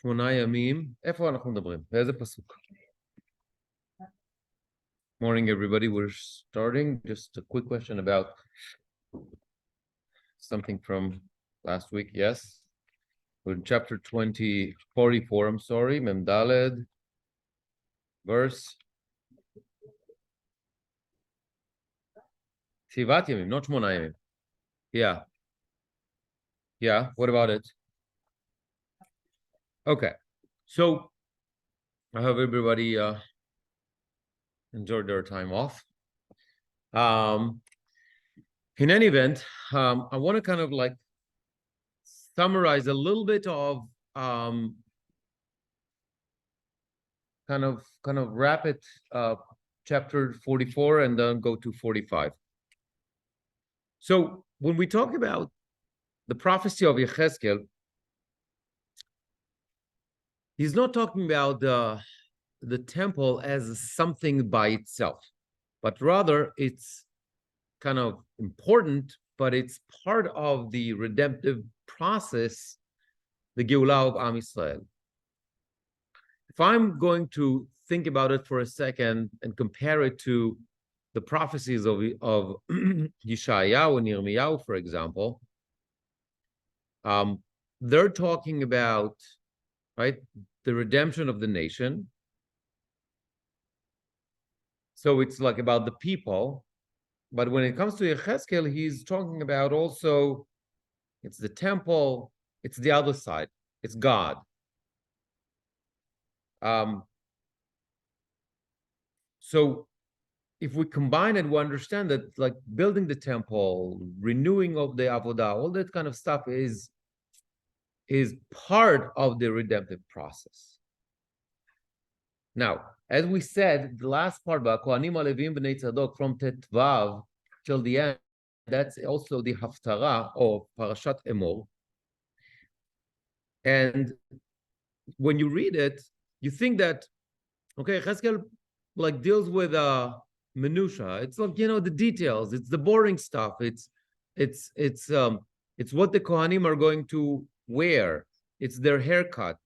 שמונה ימים. איפה אנחנו מדברים? באיזה פסוק? Morning, everybody. We're starting. Just a quick question about something from last week. Yes. We're in chapter 44, I'm sorry. Mem Daled, verse. Tivat Yamim, not Shmona Yamim. Yeah. Yeah. What about it? Okay. So I hope everybody enjoyed their time off. In any event, I want to kind of like summarize a little bit of kind of wrap it chapter 44 and then go to 45. So when we talk about the prophecy of Yechezkel, he's not talking about the temple as something by itself, but rather it's kind of important, but it's part of the redemptive process, the Geulah of Am Yisrael. If I'm going to think about it for a second and compare it to the prophecies of Yeshayahu and Yirmiyahu, for example, they're talking about, right, the redemption of the nation. So it's like about the people. But when it comes to Yechezkel, he's talking about also, it's the temple, it's the other side, it's God. So if we combine it, we understand that like building the temple, renewing of the Avodah, all that kind of stuff is part of the redemptive process. Now, as we said, the last part about Kohanim Alevim B'nei Tzadok from Tetvav till the end, that's also the Haftarah of Parashat Emor. And when you read it, you think that, okay, Yechezkel like deals with minutia. It's like, you know, the details. It's the boring stuff. It's what the Kohanim are going to wear. It's their haircut,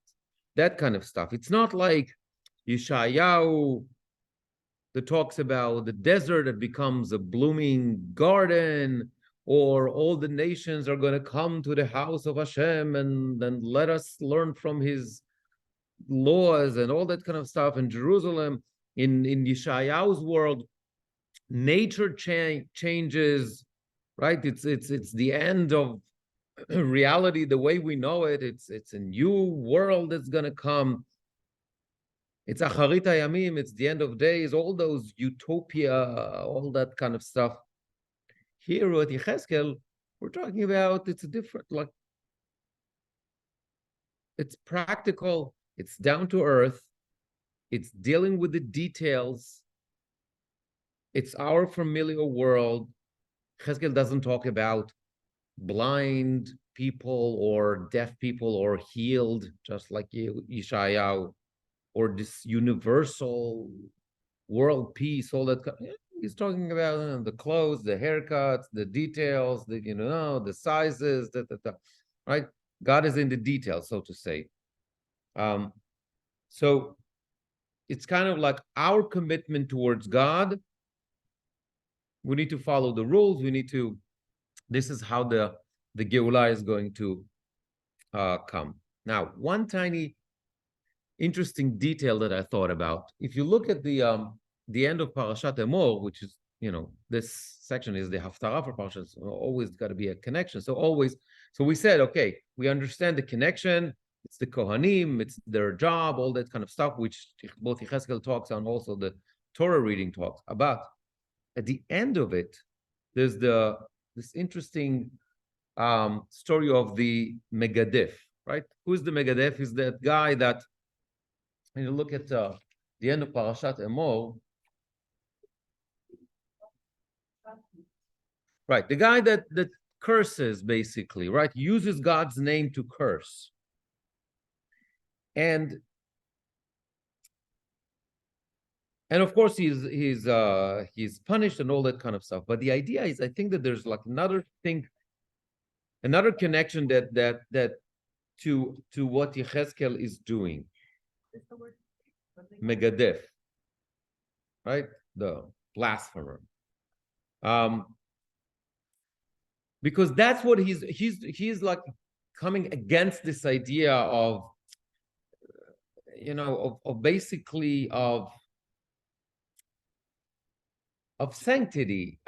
that kind of stuff. It's not like Yeshayahu that talks about the desert that becomes a blooming garden, or all the nations are going to come to the house of Hashem and then let us learn from his laws and all that kind of stuff. In Jerusalem, in Yeshayahu's world, nature changes, right? It's the end of reality the way we know it. It's a new world that's going to come. It's Acharit Hayamim, it's the end of days, all those utopia, all that kind of stuff. Here with Yechezkel, we're talking about, it's a different, like, it's practical, it's down to earth, it's dealing with the details, it's our familiar world. Yechezkel doesn't talk about blind people or deaf people or healed, just like Yeshayahu, or this universal world peace, all that. He's talking about the clothes, the haircuts, the details, the sizes, right? God is in the details, so to say. So it's kind of like our commitment towards God. We need to follow the rules. This is how the Geulah is going to come. Now, one tiny interesting detail that I thought about. If you look at the end of Parashat Emor, which is, this section is the Haftarah for Parashat, so always got to be a connection. So we said, okay, we understand the connection. It's the Kohanim, it's their job, all that kind of stuff, which both Yechezkel talks and also the Torah reading talks about. At the end of it, there's this interesting story of the Megadef, right? Who's the Megadef? Is that guy that, when you look at the end of Parashat Emor, right? The guy that curses, basically, right? Uses God's name to curse, and of course he's punished and all that kind of stuff. But the idea is, I think that there's like another connection that to what Yechezkel is doing. Megadef, right? The blasphemer. Because that's what he's like coming against this idea of, of basically of sanctity.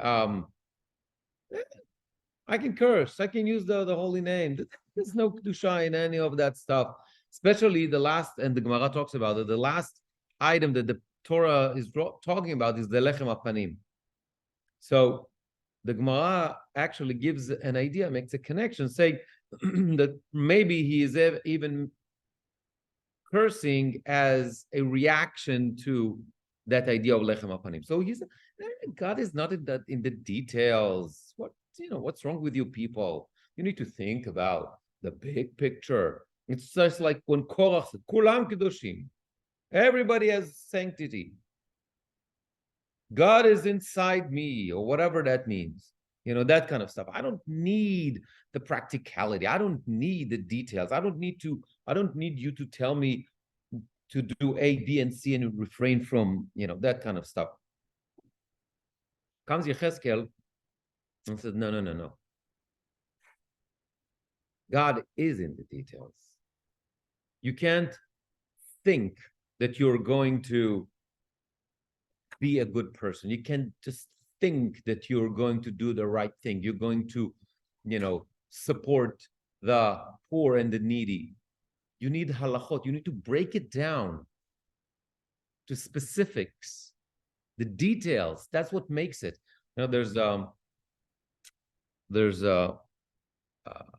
I can curse, I can use the holy name. There's no kedusha in any of that stuff. Especially the last, and the Gemara talks about it, the last item that the Torah is talking about is the lechem apanim. So the Gemara actually gives an idea, makes a connection, saying that maybe he is even cursing as a reaction to that idea of lechem apanim. So God is not in the details. What's wrong with you people? You need to think about the big picture. It's just like when Korach said, Kulam Kedoshim. Everybody has sanctity. God is inside me, or whatever that means. That kind of stuff. I don't need the practicality. I don't need the details. I don't need you to tell me to do A, B, and C and refrain from, that kind of stuff. Comes Yechezkel and says, no. God is in the details. You can't think that you're going to be a good person. You can't just think that you're going to do the right thing. You're going to, support the poor and the needy. You need halachot. You need to break it down to specifics, the details. That's what makes it. There's a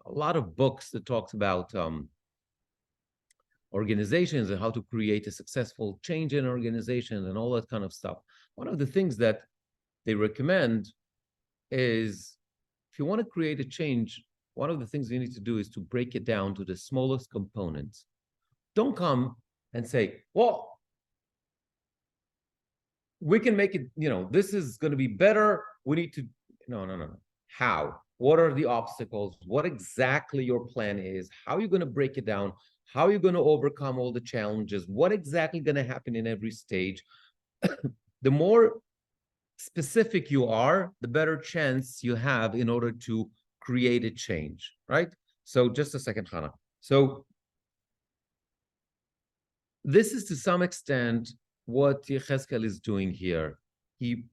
lot of books that talks about organizations and how to create a successful change in organizations and all that kind of stuff. One of the things that they recommend is, if you want to create a change, one of the things you need to do is to break it down to the smallest components. Don't come and say, well, we can make it, this is going to be better. We need to, no. How? What are the obstacles? What exactly your plan is? How are you going to break it down? How are you going to overcome all the challenges? What exactly going to happen in every stage? The more specific you are, the better chance you have in order to create a change, right? So just a second, Hannah. So this is to some extent what Yechezkel is doing here. He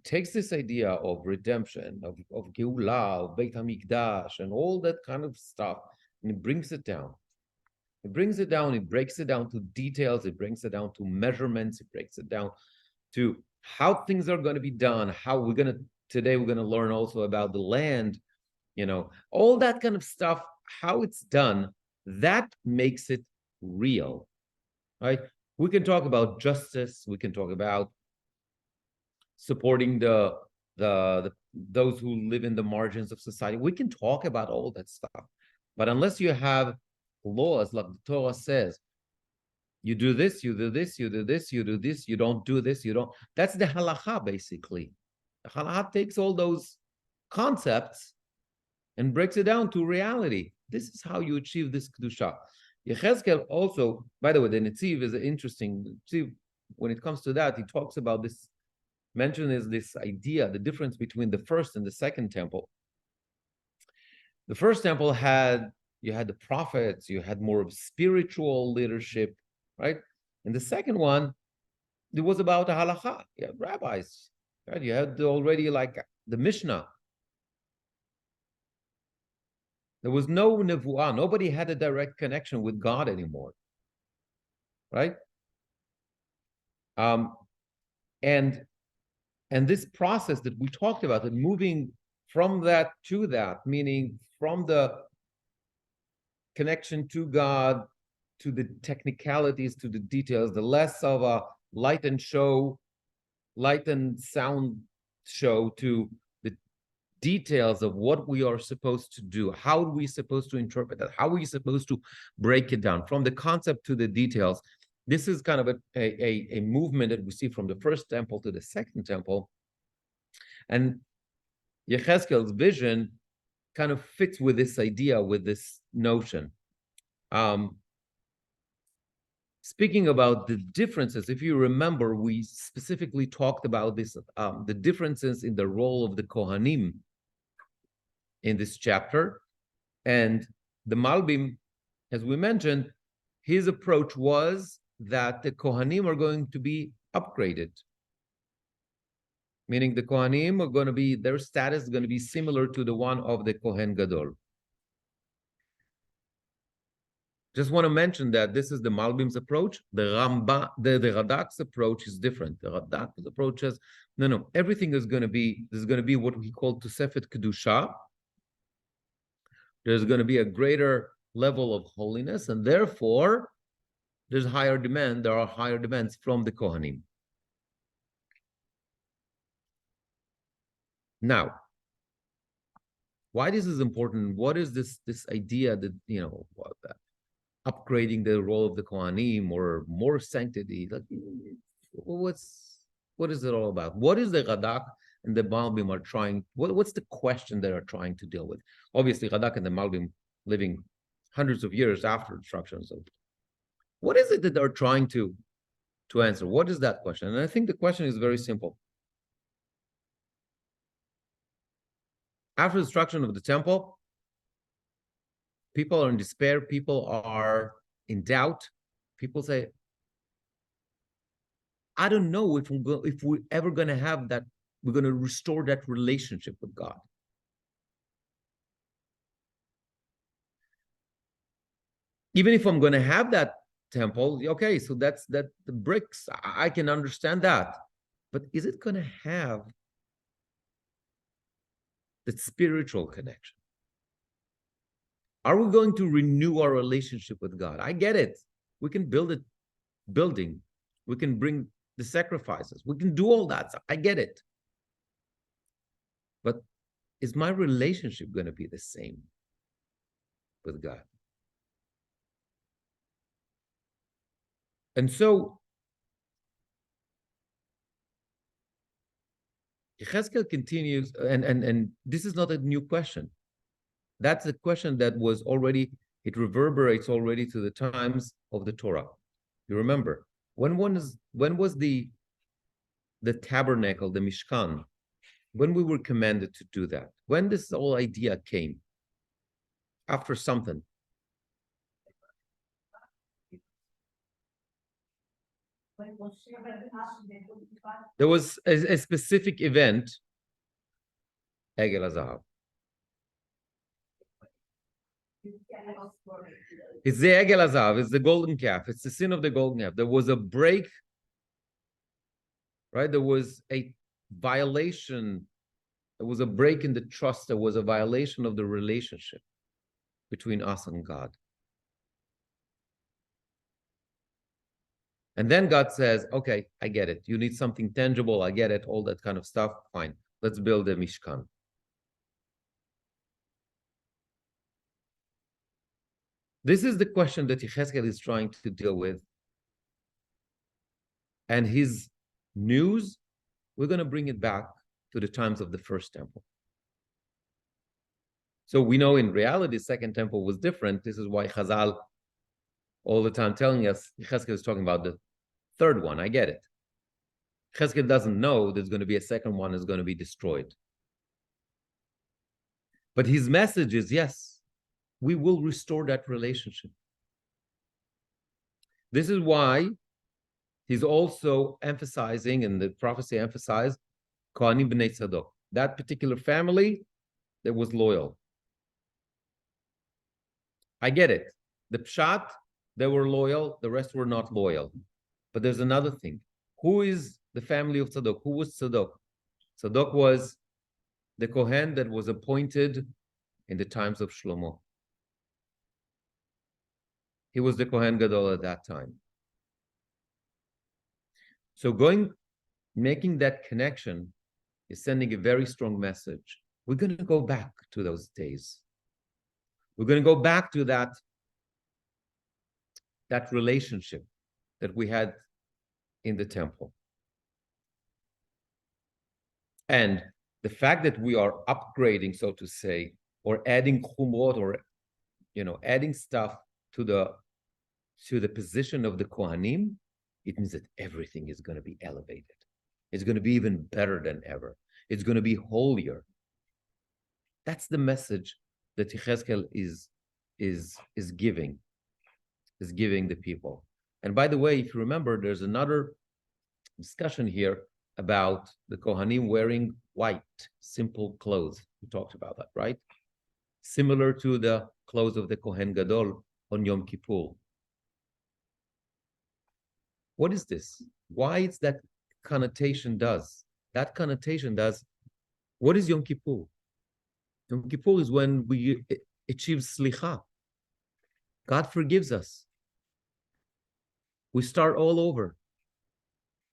takes this idea of redemption, of Geulah, of Beit HaMikdash, and all that kind of stuff, and he brings it down. He brings it down, he breaks it down to details, he brings it down to measurements, he breaks it down to how things are going to be done, today we're going to learn also about the land, all that kind of stuff, how it's done, that makes it real, right? We can talk about justice, we can talk about supporting the those who live in the margins of society. We can talk about all that stuff. But unless you have laws, like the Torah says, you do this, you do this, you do this, you do this, you don't do this, you don't. That's the halacha, basically. The halacha takes all those concepts and breaks it down to reality. This is how you achieve this kedusha. Yechezkel also, by the way, the Netziv is interesting. See, when it comes to that, he talks about this, mentions this idea, the difference between the first and the second temple. The first temple you had the prophets, you had more of spiritual leadership, right? And the second one, it was about the halacha. You had rabbis, right? You had already like the Mishnah. There was no nevuah. Nobody had a direct connection with God anymore, right? And this process that we talked about, and moving from that to that, meaning from the connection to God, to the technicalities, to the details, the less of a light and sound show, to the details of what we are supposed to do. How are we supposed to interpret that? How are we supposed to break it down from the concept to the details? This is kind of a movement that we see from the first temple to the second temple. And Yechezkel's vision kind of fits with this idea, with this notion. Speaking about the differences, if you remember, we specifically talked about this, the differences in the role of the Kohanim in this chapter. And the Malbim, as we mentioned, his approach was that the Kohanim are going to be upgraded. Meaning the Kohanim are going to be, their status is going to be similar to the one of the Kohen Gadol. Just want to mention that this is the Malbim's approach. The Radak's approach is different. The Radak's approach is, no, everything is going to be, there's going to be what we call Tosefet Kedusha. There's going to be a greater level of holiness, and therefore, there's higher demand. There are higher demands from the Kohanim. Now, why this is important? What is this idea that, upgrading the role of the Kohanim or more sanctity? Like, what is it all about? What is the Radak and the Malbim are trying? What's the question they are trying to deal with? Obviously, Radak and the Malbim living hundreds of years after destruction. So, what is it that they're trying to answer? What is that question? And I think the question is very simple. After the destruction of the temple, people are in despair. People are in doubt. People say, I don't know if we're ever going to have that, we're going to restore that relationship with God. Even if I'm going to have that temple, okay, so that's the bricks. I can understand that. But is it going to have that spiritual connection? Are we going to renew our relationship with God? I get it. We can build a building. We can bring the sacrifices. We can do all that. I get it. But is my relationship going to be the same with God? And so, Yechezkel continues, and this is not a new question. That's a question that was already, it reverberates already to the times of the Torah. You remember, when was the tabernacle, the Mishkan, when we were commanded to do that? When this whole idea came? After something. There was a specific event, Egel HaZahav. It's the Egel HaZahav, it's the golden calf, it's the sin of the golden calf. There was a break, right? There was a violation, there was a break in the trust, there was a violation of the relationship between us and God. And then God says, okay, I get it. You need something tangible. I get it. All that kind of stuff. Fine. Let's build a Mishkan. This is the question that Yechezkel is trying to deal with. And his news, we're going to bring it back to the times of the first temple. So we know in reality, the second temple was different. This is why Chazal all the time telling us, Yechezkel is talking about the third one. I get it. Yechezkel doesn't know there's going to be a second one is going to be destroyed. But his message is, yes, we will restore that relationship. This is why he's also emphasizing, and the prophecy emphasized, Kohanim B'nai Tzadok. That particular family that was loyal. I get it. The Pshat, they were loyal, the rest were not loyal. But there's another thing. Who is the family of Tzadok? Who was Tzadok? Tzadok was the Kohen that was appointed in the times of Shlomo. He was the Kohen Gadol at that time. So making that connection is sending a very strong message. We're going to go back to those days. We're going to go back to that relationship that we had in the temple. And the fact that we are upgrading, so to say, or adding chumrot, or adding stuff to the position of the Kohanim, it means that everything is going to be elevated. It's going to be even better than ever. It's going to be holier. That's the message that Yechezkel is giving the people. And by the way, if you remember, there's another discussion here about the Kohanim wearing white, simple clothes. We talked about that, right? Similar to the clothes of the Kohen Gadol on Yom Kippur. What is this? Why is that connotation does? That connotation does. What is Yom Kippur? Yom Kippur is when we achieve slicha. God forgives us. We start all over.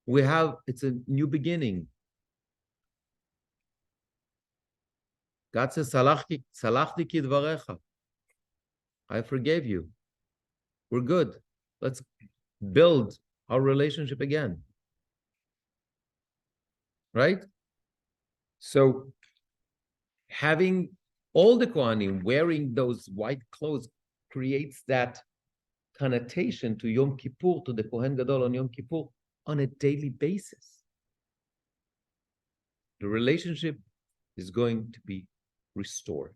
It's a new beginning. God says, Salachti kidvarecha. I forgave you. We're good. Let's build our relationship again. Right? So having all the Kohanim wearing those white clothes creates that connotation to Yom Kippur, to the Kohen Gadol on Yom Kippur on a daily basis. The relationship is going to be restored.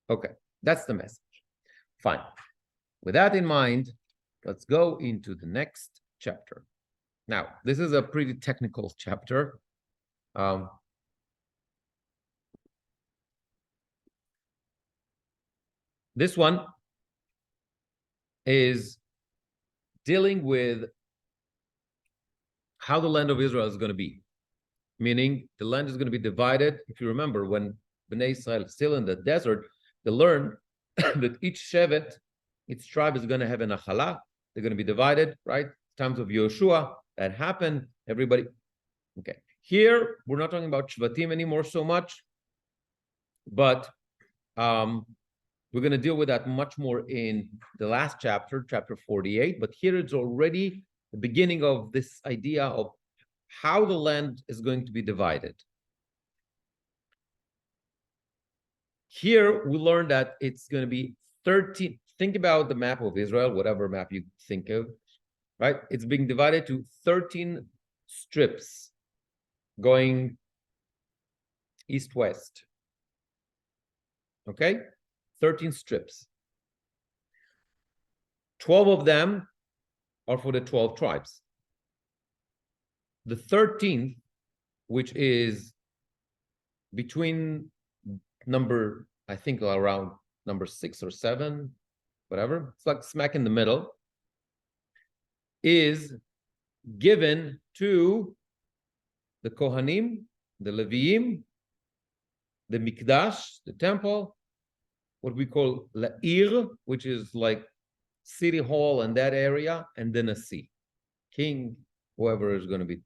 Okay, that's the message. Fine. With that in mind, let's go into the next chapter. Now, this is a pretty technical chapter. This one is dealing with how the land of Israel is going to be. Meaning, the land is going to be divided. If you remember, when Bnei Israel is still in the desert, they learned that each shevet, its tribe is going to have a nachala. They're going to be divided, right? Times of Yeshua, that happened. Everybody, okay. Here, we're not talking about shvatim anymore so much, but we're going to deal with that much more in the last chapter, chapter 48. But here it's already the beginning of this idea of how the land is going to be divided. Here we learn that it's going to be 13. Think about the map of Israel, whatever map you think of, right? It's being divided to 13 strips going east-west. Okay? 13 strips. 12 of them are for the 12 tribes. The 13th, which is between number, I think around number 6 or 7, whatever, it's like smack in the middle, is given to the Kohanim, the Leviim, the Mikdash, the temple, what we call La'ir, which is like city hall and that area, and then a sea, king, whoever is going to be.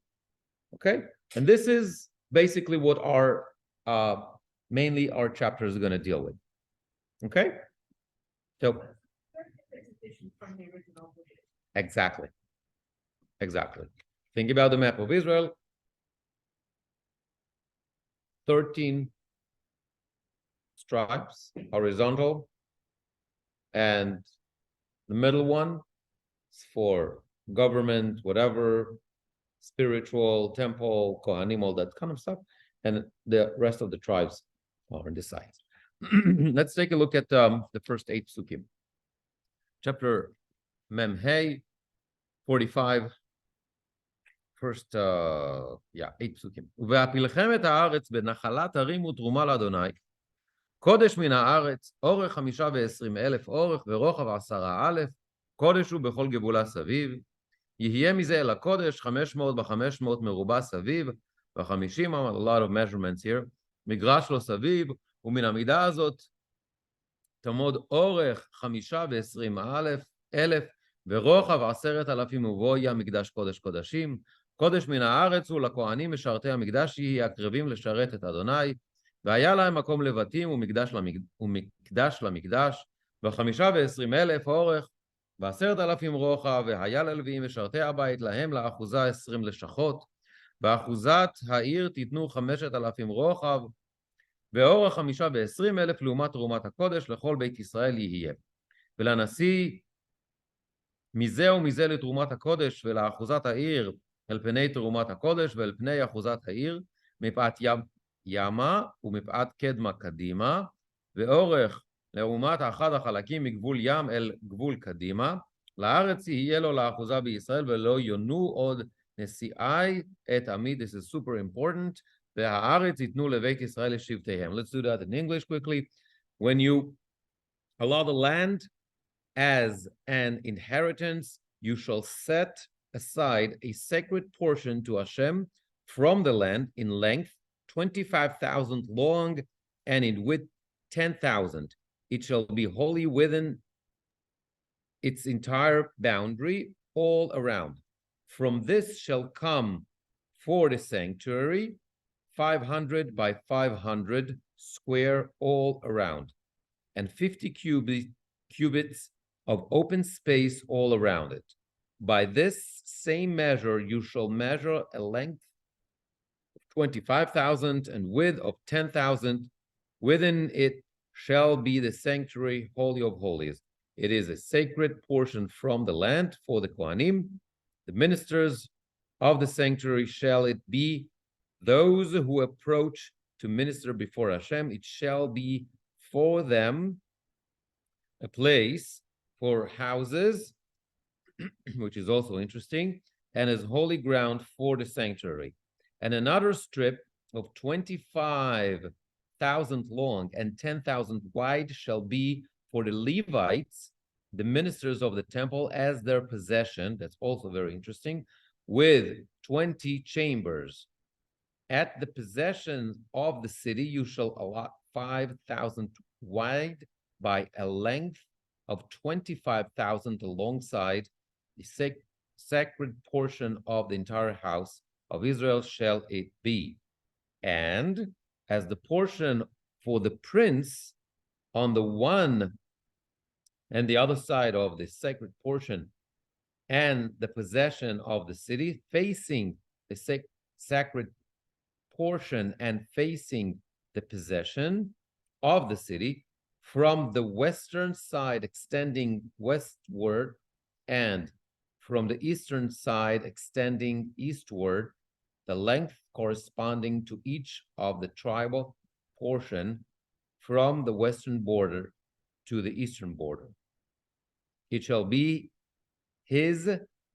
Okay? And this is basically what our, mainly our chapter is going to deal with. Okay? So, exactly. Exactly. Think about the map of Israel. 13 tribes, horizontal, and the middle one is for government, whatever, spiritual, temple, Kohanim, all that kind of stuff, and the rest of the tribes are on this side. Let's take a look at the first 8 psukim. Chapter Mem Hey, 45. First, 8 psukim. והפלחם את הארץ בנחלת הרים ותרומה לאדוני, קודש מן הארץ, אורך 25,000 אורך ורוחב 10,000, קודש הוא בכל גבולה סביב, יהיה מזה אל הקודש 500 ב-500 מרובע סביב, ו-50, a lot of measurements here, מגרש לו סביב, ומן המידה הזאת תמוד אורך 25,000 ורוחב 10,000 ובו יהיה מקדש קודש קודשים, קודש מן הארץ הוא לכהנים משרתי המקדש יהי הקרבים לשרת את אדוני, והיה להם מקום לבתים ומקדש למקדש, ו25,000 אורך, ו10,000 רוחב, והיה ללוויים משרתי הבית להם לאחוזה 20 לשכות, באחוזת העיר תיתנו 5,000 רוחב, ואורך 25,000 לעומת תרומת הקודש לכל בית ישראל יהיה. ולנשיא מזה ומזה לתרומת הקודש ולאחוזת העיר אל פני תרומת הקודש ואל פני אחוזת העיר, מפאת ימה ומפאת קדמה קדימה, ואורך לעומת אחד החלקים מגבול ים אל גבול קדימה, לארץ יהיה לו לאחוזה בישראל ולא יונו עוד נשיאי את עמי. This is super important. והארץ ייתנו לבית ישראל לשבטיהם. Let's do that in English quickly. When you allow the land as an inheritance, you shall set aside a sacred portion to Hashem from the land in length 25,000 long and in width 10,000. It shall be holy within its entire boundary all around. From this shall come for the sanctuary 500 by 500 square all around, and 50 cubits of open space all around it. By this same measure you shall measure a length of 25,000 and width of 10,000. Within it shall be the sanctuary, holy of holies. It is a sacred portion from the land for the Kohanim, the ministers of the sanctuary shall it be, those who approach to minister before Hashem. It shall be for them a place for houses, which is also interesting, and as holy ground for the sanctuary. And another strip of 25,000 long and 10,000 wide shall be for the Levites, the ministers of the temple, as their possession. That's also very interesting, with 20 chambers. At the possession of the city, you shall allot 5,000 wide by a length of 25,000 alongside the sacred portion of the entire house of Israel shall it be. And as the portion for the prince on the one and the other side of the sacred portion and the possession of the city, facing the sacred portion and facing the possession of the city, from the western side extending westward and from the eastern side extending eastward, the length corresponding to each of the tribal portion from the western border to the eastern border. It shall be his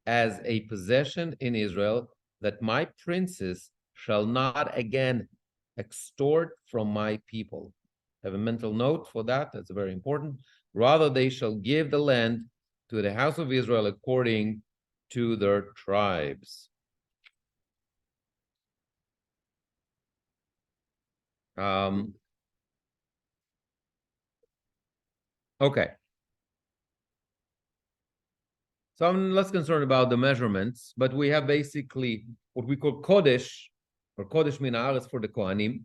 as a possession in Israel, that my princes shall not again extort from my people. Have a mental note for that. That's very important. Rather, they shall give the land to the house of Israel according to their tribes. Okay. So I'm less concerned about the measurements, but we have basically what we call Kodesh, or Kodesh Min Haaretz for the Kohanim.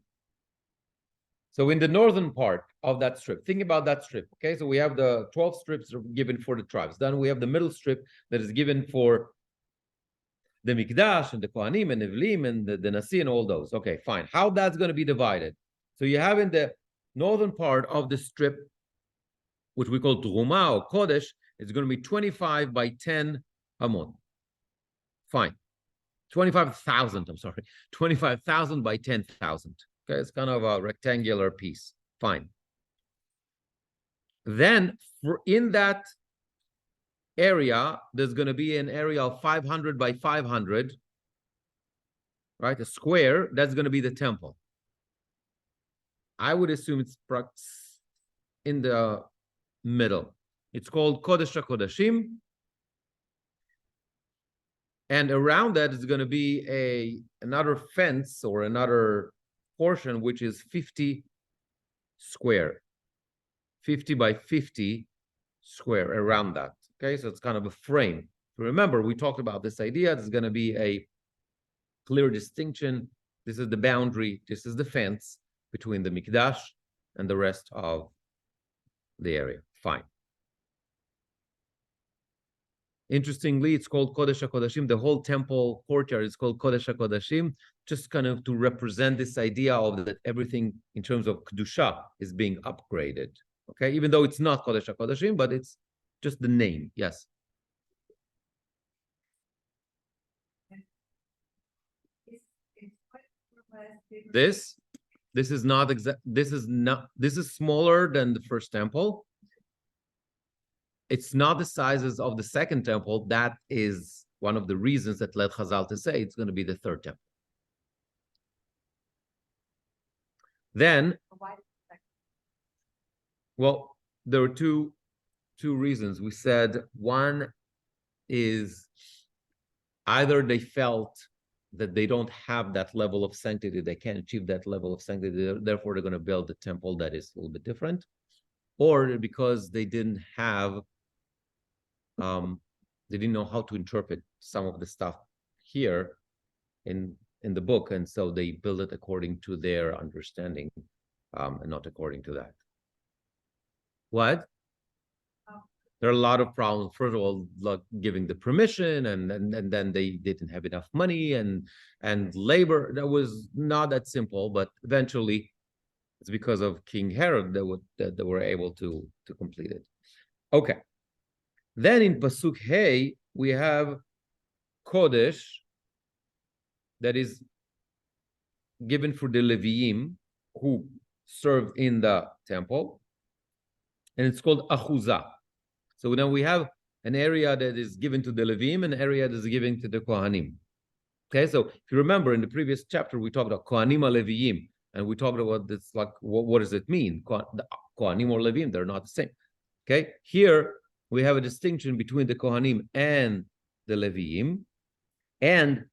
So in the northern part of that strip, think about that strip, okay? So we have the 12 strips given for the tribes. Then we have the middle strip that is given for the Mikdash and the Kohanim and the Nevlim and the Nasi and all those. Okay, fine. How that's going to be divided? So you have in the northern part of the strip, which we call Truma or Kodesh, it's going to be 25 by 10 Amot. Fine. 25,000, I'm sorry. 25,000 by 10,000. Okay, it's kind of a rectangular piece. Fine. Then in that area, there's going to be an area of 500 by 500, right? A square. That's going to be the temple. I would assume it's in the middle. It's called Kodesh HaKodashim. And around that is going to be another fence or another portion, which is 50 square. 50 by 50 square around that. Okay, so it's kind of a frame. Remember, we talked about this idea. There's going to be a clear distinction. This is the boundary. This is the fence between the Mikdash and the rest of the area. Fine. Interestingly, it's called Kodesh HaKodashim. The whole temple courtyard is called Kodesh HaKodashim, just kind of to represent this idea of that everything in terms of Kedusha is being upgraded. Okay, even though it's not Kodesh HaKodashim, but it's just the name. Yes. This is not exact. This is smaller than the first temple. It's not the sizes of the second temple. That is one of the reasons that led Chazal to say it's going to be the third temple. Then, well, there were two reasons. We said one is either they felt that they don't have that level of sanctity, they can't achieve that level of sanctity, therefore they're going to build a temple that is a little bit different, or because they didn't have they didn't know how to interpret some of the stuff here in the book, and so they build it according to their understanding, and not according to that. What? There are a lot of problems. First of all, like giving the permission, and then they didn't have enough money and labor. That was not that simple, but eventually, it's because of King Herod that they were able to complete it. Okay. Then in Pasuk Hey, we have Kodesh that is given for the Leviim who served in the temple, and it's called Achuzah. So now we have an area that is given to the Leviim, and an area that is given to the Kohanim. Okay, so if you remember in the previous chapter, we talked about Kohanim Leviim, and we talked about this, like, what does it mean? Kohanim or Leviim, they're not the same. Okay, here we have a distinction between the Kohanim and the Leviim, and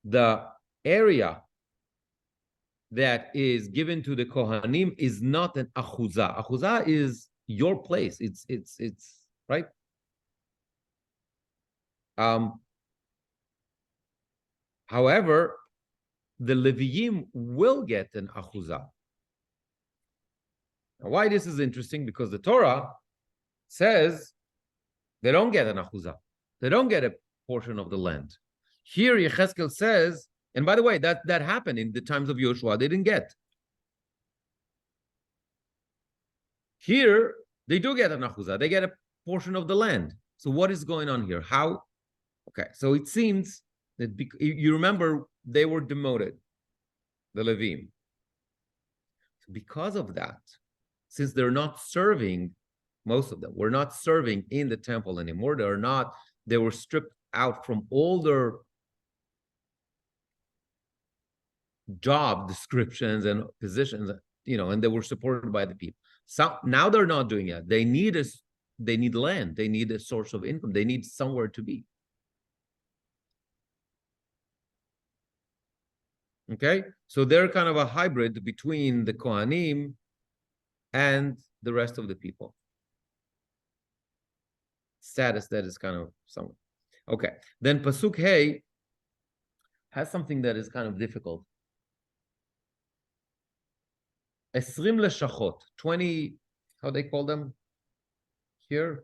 the area that is given to the Kohanim is not an Achuzah. Achuzah is your place. It's right. However, the Leviim will get an Achuzah. Now, why this is interesting? Because the Torah says they don't get an Achuzah. They don't get a portion of the land. Here, Yechezkel says, and by the way, that happened in the times of Yoshua. They didn't get. Here, they do get an Achuzah. They get a portion of the land. So what is going on here? How? Okay, so it seems that you remember they were demoted, the Levim. So because of that, since they're not serving, most of them were not serving in the temple anymore. They were stripped out from all their job descriptions and positions, and they were supported by the people. So now they're not doing it. They need land. They need a source of income. They need somewhere to be. Okay, so they're kind of a hybrid between the Kohanim and the rest of the people. Status that is kind of somewhere. Okay, then Pasuk Hey has something that is kind of difficult. 20 leshachot, 20, how they call them here?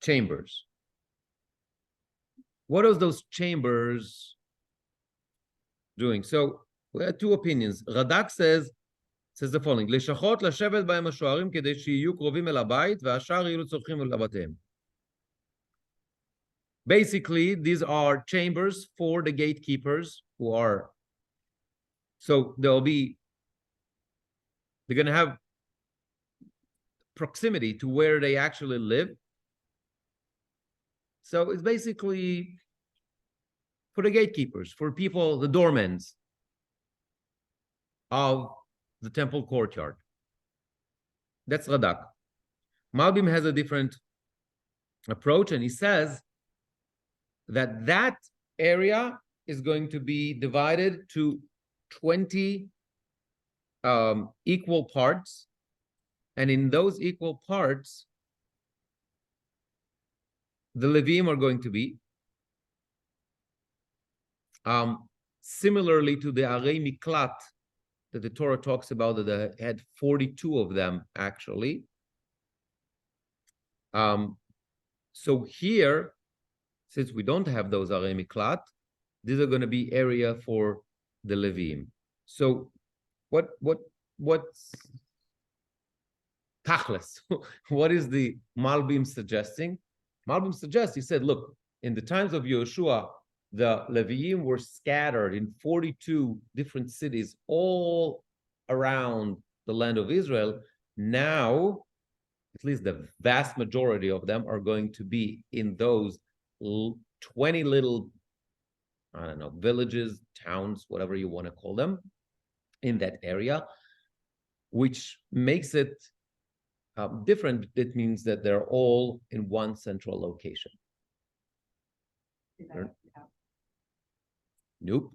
Chambers. What are those chambers doing? So we have two opinions. Radak says the following: לשכות לשבת בהם השוערים כדי שיהיו קרובים אל הבית והשאר יהיו צורכים אל בתיהם. Basically, these are chambers for the gatekeepers who are. So they're going to have proximity to where they actually live. So it's basically for the gatekeepers, for people, the doormen of the temple courtyard. That's Radak. Malbim has a different approach, and he says that area is going to be divided to 20 equal parts, and in those equal parts, the Levim are going to be similarly to the Arei Miklat that the Torah talks about, that they had 42 of them actually. So here, since we don't have those Arei Miklat, these are going to be area for the Levim. So what's Tachlis? What is the Malbim suggesting? Malbim suggests, he said, look, in the times of Yehoshua, the Leviim were scattered in 42 different cities all around the land of Israel. Now, at least the vast majority of them are going to be in those 20 little, I don't know, villages, towns, whatever you want to call them, in that area, which makes it different. It means that they're all in one central location. Nope.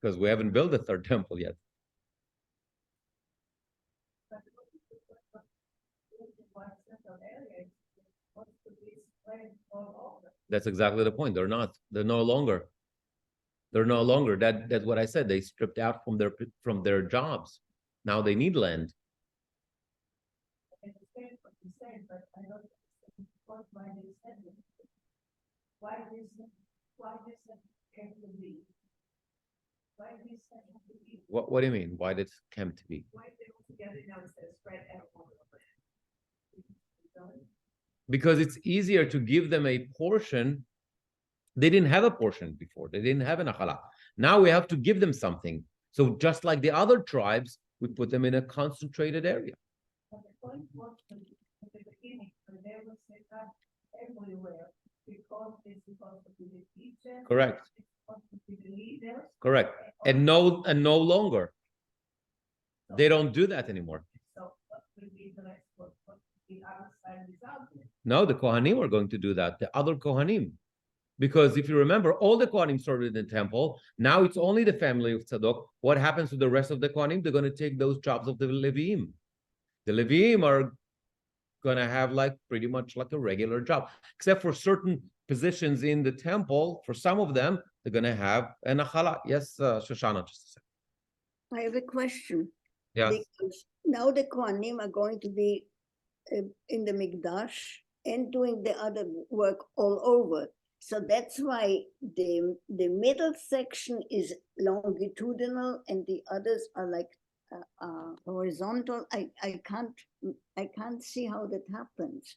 Because we haven't built a third temple yet. That's exactly the point. They're not. They're no longer. They're no longer. That's what I said. They stripped out from their jobs. Now they need land. I understand what you said, but I don't understand why they said it. Why this came to be? Why this came to be? What do you mean? Why did it came to be? Why they all together now instead of spread out all over? Because it's easier to give them a portion. They didn't have a portion before. They didn't have an achala. Now we have to give them something. So just like the other tribes, we put them in a concentrated area. But the point was at the beginning, when they were set up everywhere, because it's supposed to be the teachers. Correct. It's supposed to be the leaders. Correct. And no longer. So, they don't do that anymore. So what will be the next one? What the other side is out there? No, the Kohanim are going to do that. The other Kohanim. Because if you remember, all the Kohanim started in the temple. Now it's only the family of Tzadok. What happens to the rest of the Kohanim? They're going to take those jobs of the Leviim. The Leviim are going to have pretty much like a regular job, except for certain positions in the temple. For some of them, they're going to have an achala. Yes, Shoshana, just a second. I have a question. Yes. Because now the Kohanim are going to be in the Mikdash and doing the other work all over. So that's why the middle section is longitudinal and the others are like horizontal. I can't see how that happens.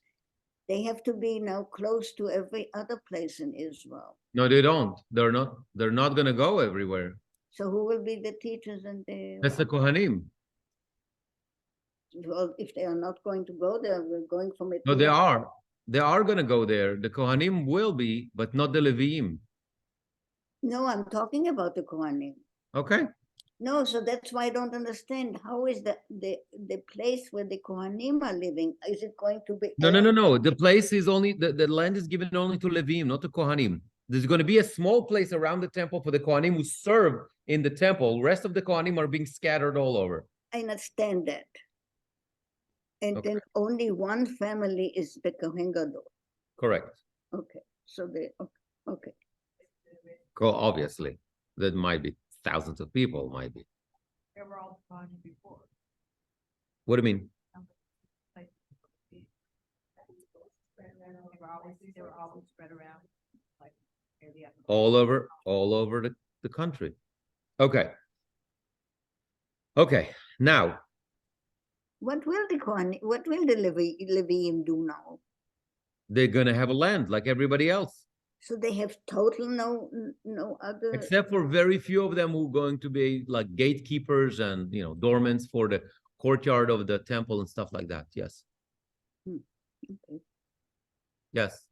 They have to be now close to every other place in Israel. No, they don't. They're not going to go everywhere. So who will be the teachers and the? That's the Kohanim. Well, if they are not going to go there, we're going from it. No, they are. They are going to go there. The Kohanim will be, but not the Leviim. No, I'm talking about the Kohanim. Okay. No, so that's why I don't understand. How is the place where the Kohanim are living? Is it going to be? No. The place is only, the land is given only to Leviim, not to Kohanim. There's going to be a small place around the temple for the Kohanim who serve in the temple. The rest of the Kohanim are being scattered all over. I understand that. And Okay. then only one family is the Kohen Gadol. Correct. Okay, so okay. Obviously, there might be thousands of people, might be. They were all gone before. What do you mean? They were always spread around. All over the country. Okay. Now, What will the Leviim do now? they're going to have a land like everybody else. So they have total no other. Except for very few of them who are going to be like gatekeepers and, doormans for the courtyard of the temple and stuff like that. Yes. Okay. Yes.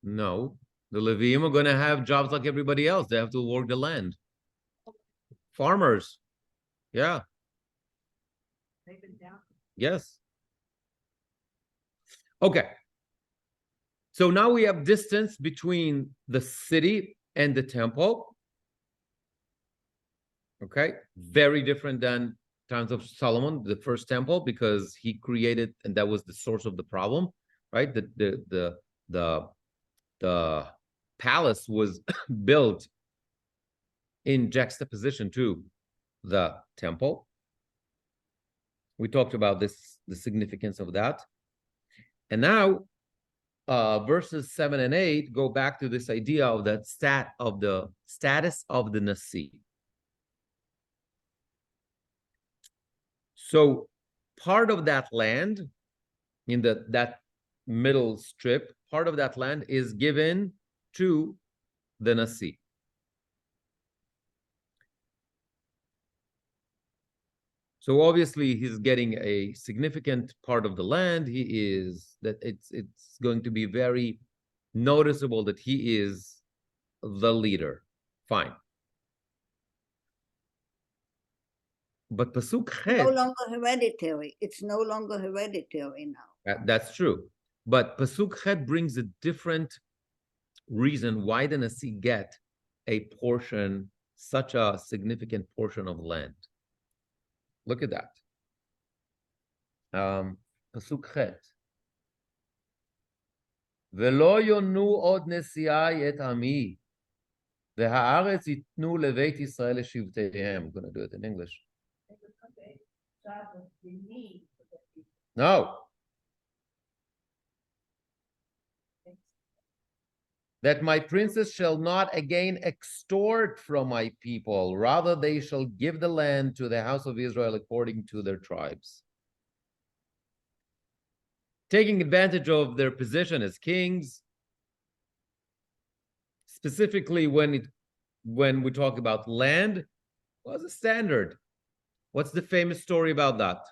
No, the Leviim are going to have jobs like everybody else. They have to work the land. Farmers. Yeah. They've been down. Yes. Okay. So now we have distance between the city and the temple. Okay. Very different than times of Solomon, the first temple, because he created, and that was the source of the problem, right? The palace was built in juxtaposition to the temple. We talked about this, the significance of that. And now verses 7 and 8 go back to this idea of that status of the Nasi. So part of that land, in that middle strip, part of that land is given to the Nasi. So obviously he's getting a significant part of the land. It's going to be very noticeable that he is the leader. Fine. But Pasuk Chet, no longer hereditary. It's no longer hereditary now. That's true. But Pasuk Chet brings a different reason why the Nasi get a portion, such a significant portion of land. Look at that. Pasuk Chet. Velo yonu od nesiai et ami, v'haaretz yitnu leveit Yisrael leshivteihem. I'm going to do it in English. No. That my princes shall not again extort from my people, rather they shall give the land to the house of Israel according to their tribes. Taking advantage of their position as kings, specifically when we talk about land, was a standard. What's the famous story about that?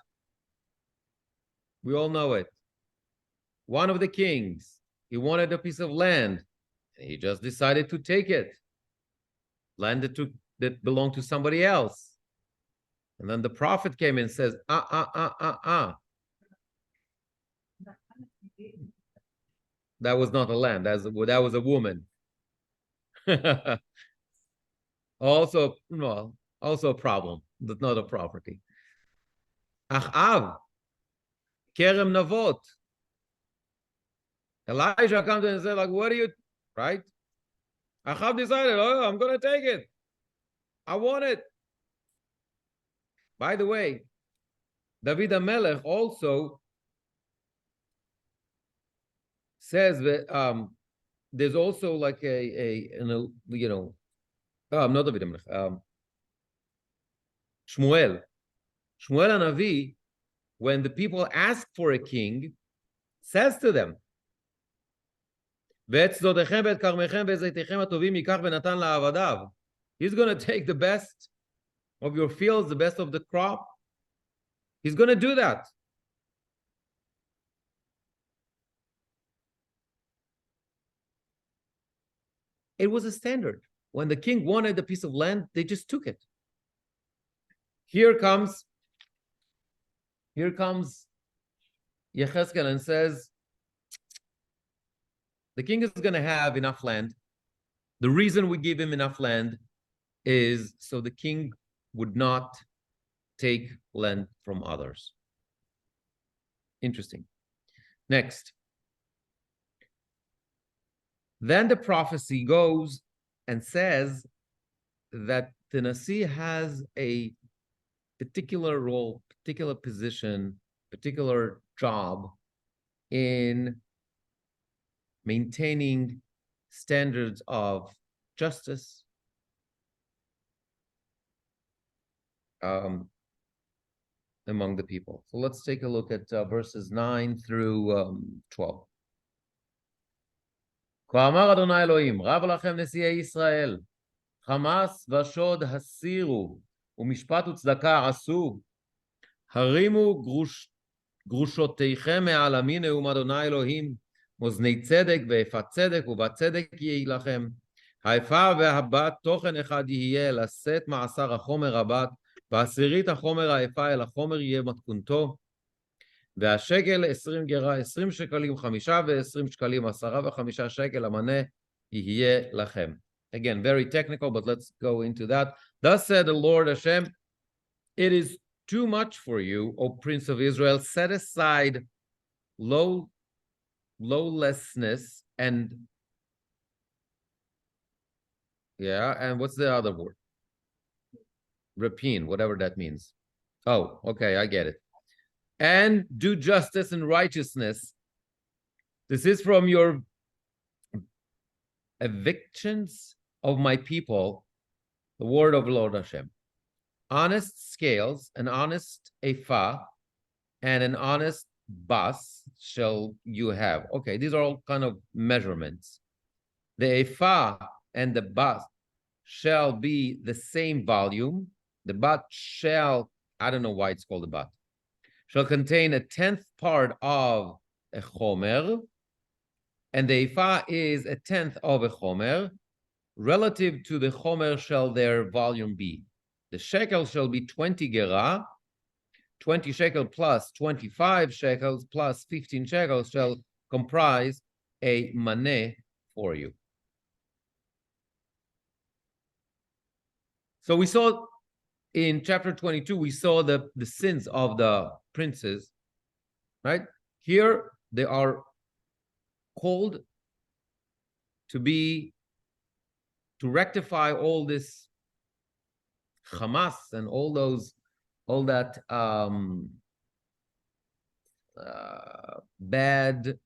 We all know it. One of the kings, he wanted a piece of land. He just decided to take it. Land that belonged to somebody else. And then the prophet came and says, That was not a land. That was a woman. Also a problem, but not a property. Achav, Kerem Navot. Elijah comes in and said, like, what are you, right? Achav decided, oh, I'm going to take it. I want it. By the way, David HaMelech also says that there's also like not David HaMelech, Shmuel HaNavi, when the people ask for a king, says to them, He's going to take the best of your fields, the best of the crop. He's going to do that. It was a standard. When the king wanted a piece of land, they just took it. Here comes Yechezkel and says, the king is going to have enough land. The reason we give him enough land is so the king would not take land from others. Interesting. Next. Then the prophecy goes and says that the Nasi has a particular role, particular position, particular job in maintaining standards of justice, among the people. So let's take a look at verses 9 through 12. כה אמר אדוני אלוהים, רב לכם נשיאי ישראל, חמס ושוד הסירו, ומשפט וצדקה עשו, הרימו גרושותיכם מעלמי נאום אדוני אלוהים, מאזני צדק ואיפת צדק ובצדק יהי לכם. האיפה והבת תוכן אחד יהיה, לשאת מעשר החומר הבת, ועשירית החומר האיפה אל החומר יהיה מתכונתו, והשקל 20 גרה 20 שקלים 5 ו20 שקלים 10 ו5 שקל המנה יהיה לכם. Again, very technical, but let's go into that. Thus said the Lord Hashem, it is too much for you, O Prince of Israel. Set aside lawlessness and and what's the other word? Rapine, whatever that means. Oh, okay, I get it. And do justice and righteousness. This is from your evictions of my people, the word of Lord Hashem. Honest scales, an honest ephah, and an honest bas shall you have. Okay, these are all kind of measurements. The ephah and the bas shall be the same volume. The bat shall, I don't know why it's called a bat, shall contain a 10th part of a chomer, and the ephah is a 10th of a chomer. Relative to the chomer shall their volume be. The shekel shall be 20 gerah, 20 shekel plus 25 shekels plus 15 shekels shall comprise a maneh for you. So we saw in chapter 22, we saw the sins of the princes, right? Here they are called to rectify all this Hamas and all that bad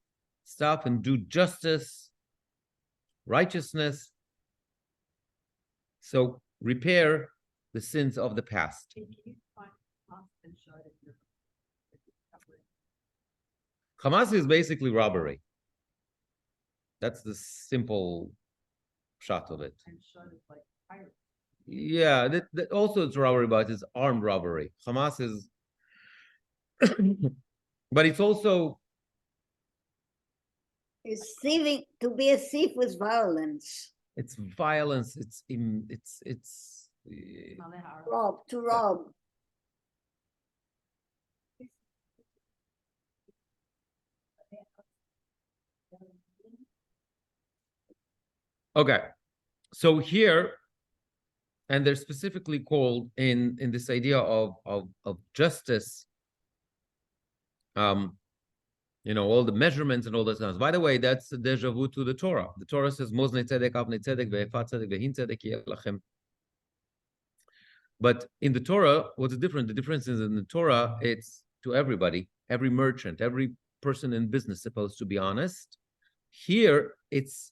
stuff, and do justice, righteousness. So repair the sins of the past. Hamas is basically robbery. That's the simple shot of it. Yeah, that also it's robbery, but it's armed robbery. Hamas is, but it's also. It's thieving. To be a thief with violence. It's violence. It's to rob. Okay, so here, and they're specifically called in this idea of justice. All the measurements and all those things. By the way, that's a deja vu to the Torah. The Torah says, "Moznei tzedek, avnei tzedek, ve'efat tzedek, ve'hin tzedek yeh lachem." But in the Torah, what's the difference? The difference is in the Torah, it's to everybody, every merchant, every person in business supposed to be honest. Here, it's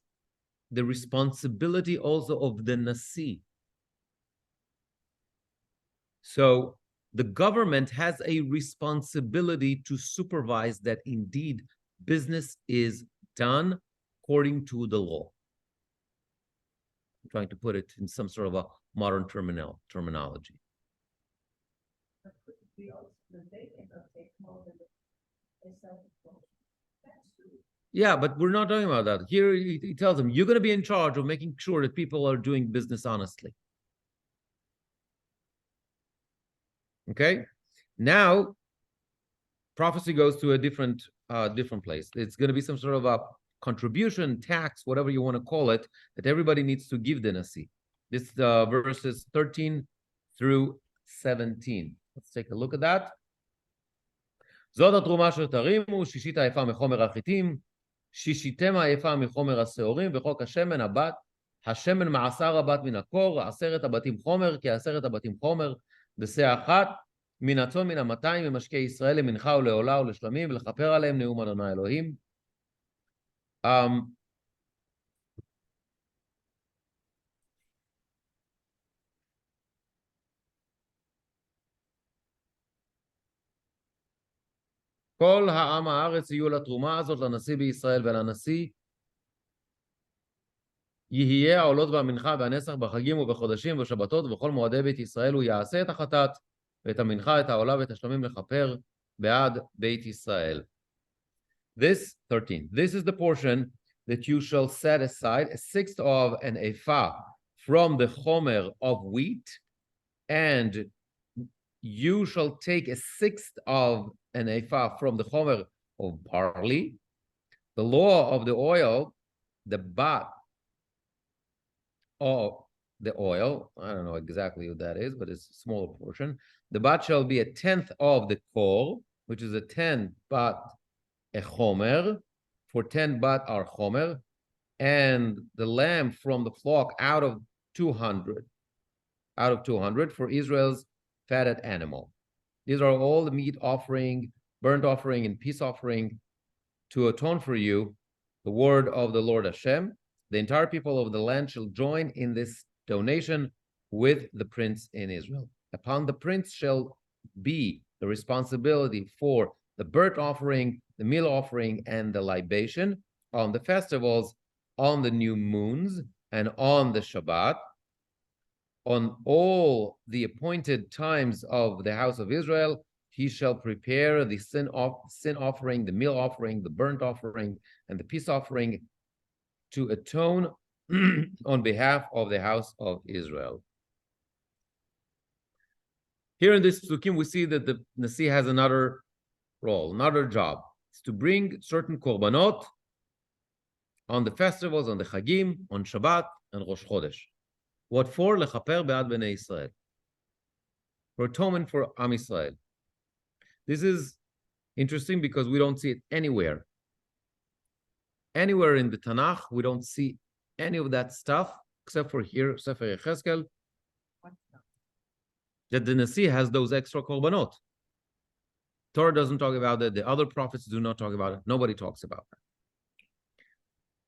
the responsibility also of the Nasi. So the government has a responsibility to supervise that indeed business is done according to the law. I'm trying to put it in some sort of a modern terminology. Yeah, but we're not talking about that. Here he tells them, you're going to be in charge of making sure that people are doing business honestly. Okay, now prophecy goes to a different place. It's going to be some sort of a contribution, tax, whatever you want to call it, that everybody needs to give the Nasi. This verses 13 through 17. Let's take a look at that. זאת התרומה אשר תרימו, שישית היפה מחומר החיטים, שישיתם היפה מחומר השעורים, וחוק השמן הבת, השמן מעשר הבת מן הקור, 10 הבתים חומר, כ10 הבתים חומר, דסה אחת, מן הצאן מן המאתיים, ממשקי ישראל למנחה ולעולה ולשלמים, ולכפר עליהם נאום אדוני אלוהים. כל העם הארץ יהיו לתרומה הזאת לנשיא בישראל ולנשיא יהיה העולות והמנחה והנסך בחגים ובחודשים ובשבתות ובכל מועדי בית ישראל הוא יעשה את החטאת ואת המנחה, את העולה ואת השלמים לכפר בעד בית ישראל. This 13. This is the portion that you shall set aside, 1/6 of an ephah from the chomer of wheat, and you shall take 1/6 of an ephah from the chomer of barley. The law of the oil, the bat of the oil, I don't know exactly what that is, but it's a smaller portion. The bat shall be a tenth of the kol, which is a 10 bat a chomer, for 10 bat are chomer, and the lamb from the flock out of 200 for Israel's fatted animal. These are all the meat offering, burnt offering, and peace offering to atone for you, the word of the Lord Hashem. The entire people of the land shall join in this donation with the prince in Israel. Upon the prince shall be the responsibility for the burnt offering, the meal offering, and the libation on the festivals, on the new moons, and on the Shabbat, on all the appointed times of the house of Israel. He shall prepare the sin offering, the meal offering, the burnt offering, and the peace offering to atone on behalf of the house of Israel. Here in this psukim, we see that the Nasi has another role, another job. It's to bring certain korbanot on the festivals, on the Chagim, on Shabbat, and Rosh Chodesh. What for? Lechaper be'ad b'nei Israel. For atonement for Am Yisrael. This is interesting because we don't see it anywhere. Anywhere in the Tanakh, we don't see any of that stuff, except for here, Sefer Yechezkel, that the Nasi has those extra korbanot. Torah doesn't talk about it. The other prophets do not talk about it. Nobody talks about it.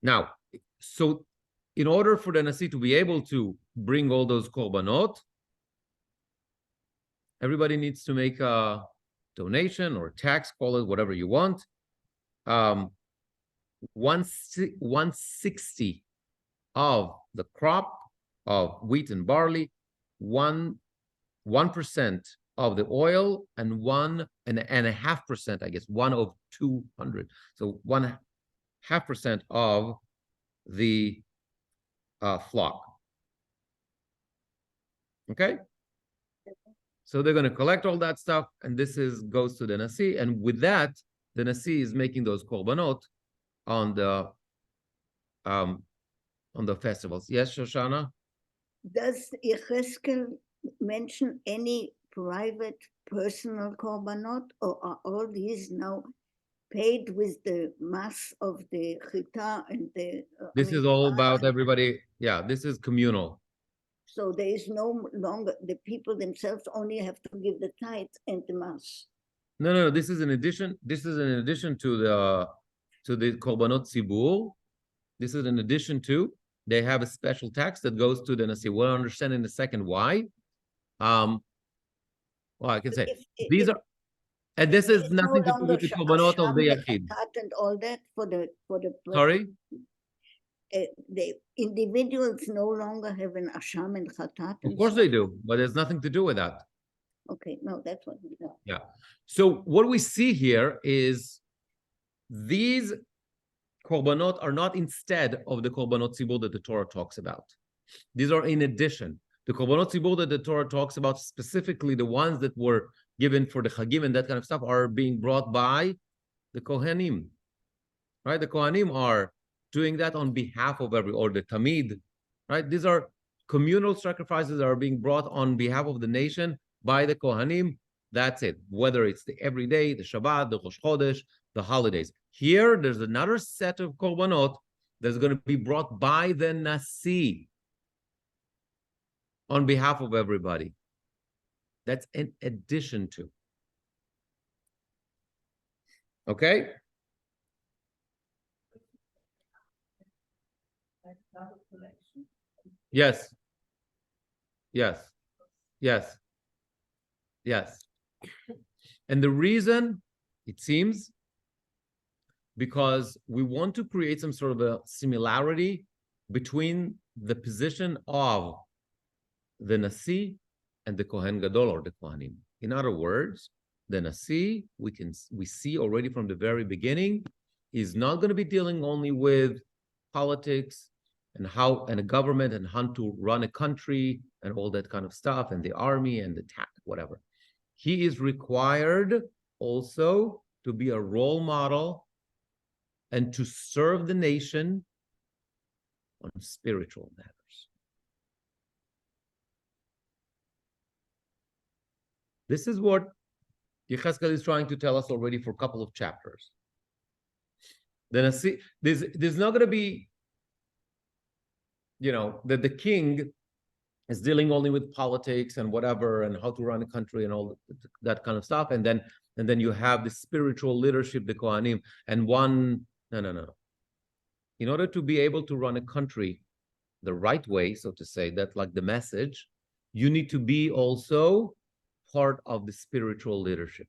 Now, so in order for the Nasi to be able to bring all those korbanot, everybody needs to make a donation or tax, call it whatever you want. 1/60 of the crop of wheat and barley, 1% of the oil, and 1.5%, I guess, 1 of 200. So 1.5% of the flock. Okay? So they're going to collect all that stuff, and this goes to the Nasi, and with that, the Nasi is making those korbanot on the festivals. Yes, Shoshana? Does Yechezkel mention any private personal korbanot, or are all these now paid with the mass of the chita and the... This is all about everybody. Yeah, this is communal. So there is no longer, the people themselves only have to give the tithe and the mass. No, this is in addition. This is in addition to the korbanot zibur. This is in addition to. They have a special tax that goes to the Nasi. We'll understand in a second why. Well, I can say these are, and this is nothing to do with the korbanot of the yachid. And all that for the Sorry. The individuals no longer have an asham and chatat. Of course they do, but there's nothing to do with that. Okay, no, that's what we know. Yeah. So what we see here is these korbanot are not instead of the korbanot zibur that the Torah talks about. These are in addition. The korbanot zibur that the Torah talks about, specifically the ones that were given for the chagim and that kind of stuff, are being brought by the kohanim. Right? The kohanim are doing that on behalf of or the tamid. Right? These are communal sacrifices that are being brought on behalf of the nation by the kohanim. That's it. Whether it's the everyday, the Shabbat, the Rosh Chodesh, the holidays. Here, there's another set of korbanot that's going to be brought by the Nasi on behalf of everybody. That's in addition to. Okay? Yes. Yes. Yes. Yes. And the reason, it seems, because we want to create some sort of a similarity between the position of the Nasi and the Kohen Gadol or the Kohanim. In other words, the Nasi, we see already from the very beginning, is not going to be dealing only with politics and a government and how to run a country and all that kind of stuff, and the army and the whatever. He is required also to be a role model and to serve the nation on spiritual matters. This is what Yechezkel is trying to tell us already for a couple of chapters. Then there's not going to be, that the king is dealing only with politics and whatever and how to run a country and all that kind of stuff. And then you have the spiritual leadership, the Kohanim, and no. In order to be able to run a country the right way, so to say, that's like the message, you need to be also part of the spiritual leadership.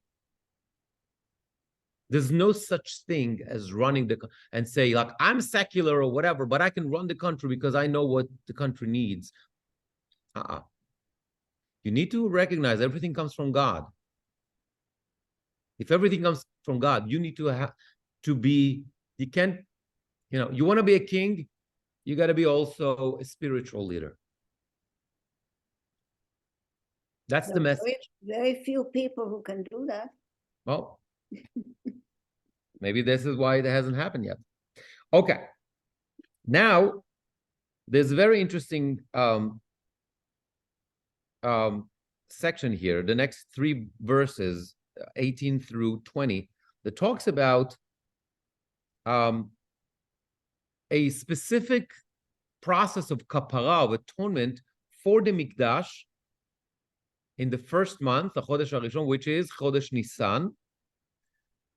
There's no such thing as running and say, like, I'm secular or whatever, but I can run the country because I know what the country needs. You need to recognize everything comes from God. If everything comes from God, you need to have to be, you can't, you want to be a king, you got to be also a spiritual leader. That's the message. Very few people who can do that. Well, maybe this is why it hasn't happened yet. Okay. Now, there's a very interesting section here, the next 3 verses, 18 through 20, that talks about a specific process of kapara, of atonement for the Mikdash in the first month, the Chodesh HaRishon, which is Chodesh Nisan.